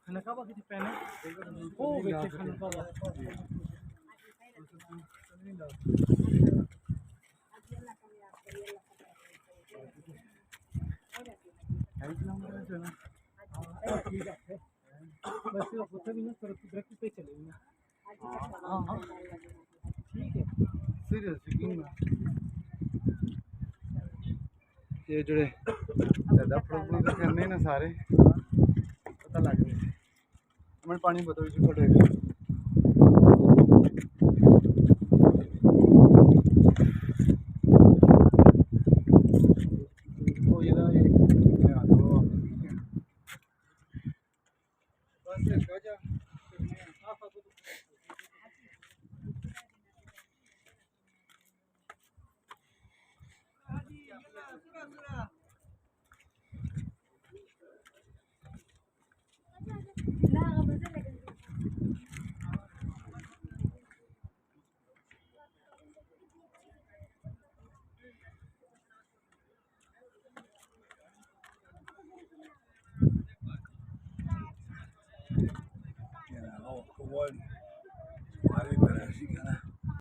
Hanakawa किती pan हो भेटते Hanakawa ठीक है बस ये होता भी ना पर ब्रेक पे चलेगा हाँ हाँ ठीक है सीरियस स्पीकिंग ये जुड़े ज़्यादा प्रॉब्लम करने ना सारे पता लग गया हमें पानी बदल चुका है One, why did I